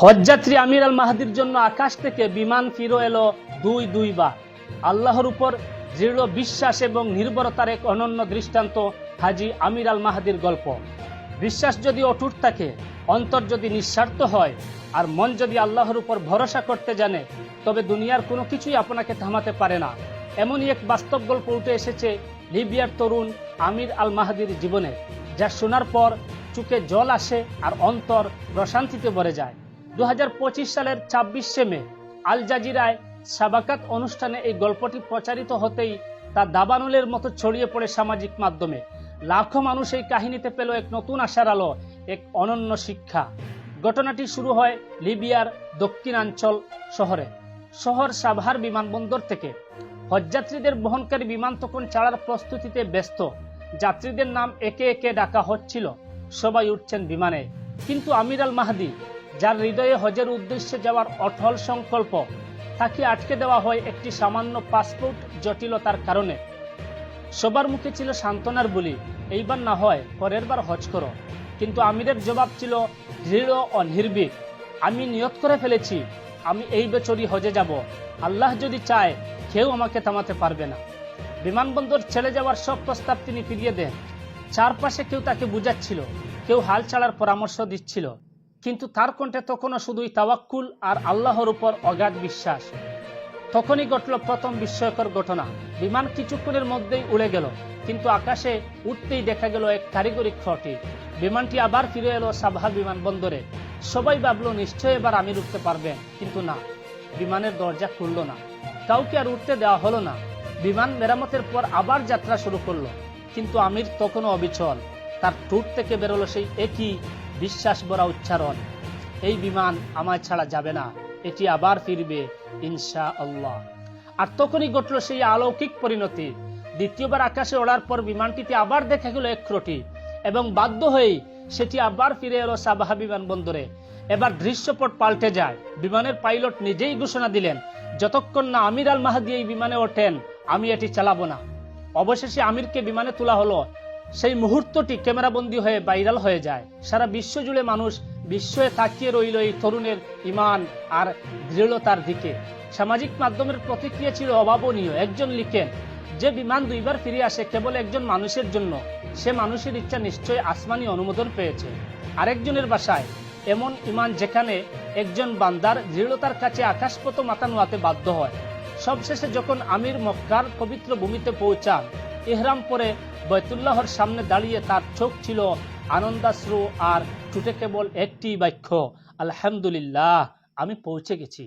হজযাত্রী আমির আল মাহদির জন্য আকাশ থেকে বিমান ফিরে এলো দুইবার। আল্লাহর উপর দৃঢ় বিশ্বাস এবং নির্ভরতার এক অনন্য দৃষ্টান্ত হাজী আমির আল মাহদির গল্প। বিশ্বাস যদি অটুট থাকে, অন্তর যদি নিঃস্বার্থ হয়, আর মন যদি আল্লাহর উপর ভরসা করতে জানে, তবে দুনিয়ার কোনো কিছুই আপনাকে থামাতে পারে না। এমনই এক বাস্তব গল্প উঠে এসেছে লিবিয়ার তরুণ আমির আল মাহদির জীবনে, যা শোনার পর চোখে জল আসে আর অন্তর প্রশান্তিতে ভরে যায়। 2025 সালের 26শে মে আল জাজিরায় সাবাকাত অনুষ্ঠানে এই গল্পটি প্রচারিত হতেই তা দাবানলের মতো ছড়িয়ে পড়ে সামাজিক মাধ্যমে। লাখো মানুষ এই কাহিনীতে পেল এক নতুন আশার আলো, এক অনন্য শিক্ষা। ঘটনাটি শুরু হয় লিবিয়ার দক্ষিণাঞ্চল শহর সাভার বিমানবন্দর থেকে। হজযাত্রীদের বহনকারী বিমান তখন ছাড়ার প্রস্তুতিতে ব্যস্ত। যাত্রীদের নাম একে একে ডাকা হচ্ছিল, সবাই উঠছেন বিমানে। কিন্তু আমির আল মাহদি, যার হৃদয়ে হজের উদ্দেশ্যে যাওয়ার অটল সংকল্প, তাকে আটকে দেওয়া হয় একটি সামান্য পাসপোর্ট জটিলতার কারণে। সবার মুখে ছিল সান্ত্বনার বুলি, এইবার না হয় পরের বার হজ করো। কিন্তু আমিরের জবাব ছিল দৃঢ় ও নির্ভীক। আমি নিয়ত করে ফেলেছি, আমি এই বছরই হজে যাব। আল্লাহ যদি চায়, কেউ আমাকে থামাতে পারবে না। বিমানবন্দর ছেড়ে যাওয়ার সব প্রস্তাব তিনি ফিরিয়ে দেন। চারপাশে কেউ তাকে বুঝাচ্ছিল, কেউ হাল ছাড়ার পরামর্শ দিচ্ছিল, কিন্তু তার কণ্ঠে তখনও শুধুই তাওয়াক্কুল আর আল্লাহর উপর অগাধ বিশ্বাস। তখনই ঘটল প্রথম বিস্ময়কর ঘটনা। বিমান কিছুক্ষণের মধ্যেই উড়ে গেল, কিন্তু আকাশে উঠতেই দেখা গেল এক কারিগরি ত্রুটি। বিমানটি আবার ফিরে এলো সাভার বিমানবন্দরে। সবাই ভাবল নিশ্চয়ই এবার আমির উঠতে পারবেন, কিন্তু না, বিমানের দরজা খুলল না। কাউকে আর উঠতে দেওয়া হলো না। বিমান মেরামতের পর আবার যাত্রা শুরু করলো, কিন্তু আমির তখনও অবিচল। তার ঠোঁট থেকে বেরোলো সেই একই বিশ্বাস ভরা উচ্চারণ, এই বিমান আমায় ছাড়া যাবে না, এটি আবার ফিরবে ইনশাআল্লাহ। আর তখনই ঘটল সেই অলৌকিক পরিণতি। দ্বিতীয়বার আকাশে ওড়ার পর বিমানটিতে আবার দেখা গেল এক ত্রুটি, এবং বাধ্য হয়েই সেটি আবার ফিরে এলো সাভার বিমানবন্দরে। এবার দৃশ্যপট পাল্টে যায়। বিমানের পাইলট নিজেই ঘোষণা দিলেন, যতক্ষণ না আমির আল মাহদি এই বিমানে ওঠেন, আমি এটি চালাবো না। অবশেষে আমিরকে বিমানে তোলা হলো। সেই মুহূর্তটি ক্যামেরাবন্দি হয়ে ভাইরাল হয়ে যায়। সারা বিশ্ব জুড়ে মানুষ বিস্ময়ে তাকিয়ে রইল এই তরুণের ঈমান আর দৃঢ়তার দিকে। সামাজিক মাধ্যমের প্রতিক্রিয়া ছিল অভাবনীয়। একজন লিখেন, যে বিমান দুইবার ফিরে আসে কেবল একজন মানুষের জন্য, সে মানুষের ইচ্ছা নিশ্চয়ই আসমানি অনুমোদন পেয়েছে। আরেকজনের ভাষায়, এমন ঈমান যেখানে একজন বান্দার দৃঢ়তার কাছে আকাশপথ মাথা নোয়াতে বাধ্য হয়। সবশেষে যখন আমির মক্কার পবিত্র ভূমিতে পৌঁছান, ইহরাম পরে বাইতুল্লাহর সামনে দাঁড়িয়ে তার চোখ ছিল আনন্দাশ্রু আর ঠোঁটে কেবল একটি বাক্য, আলহামদুলিল্লাহ, আমি পৌঁছে গেছি।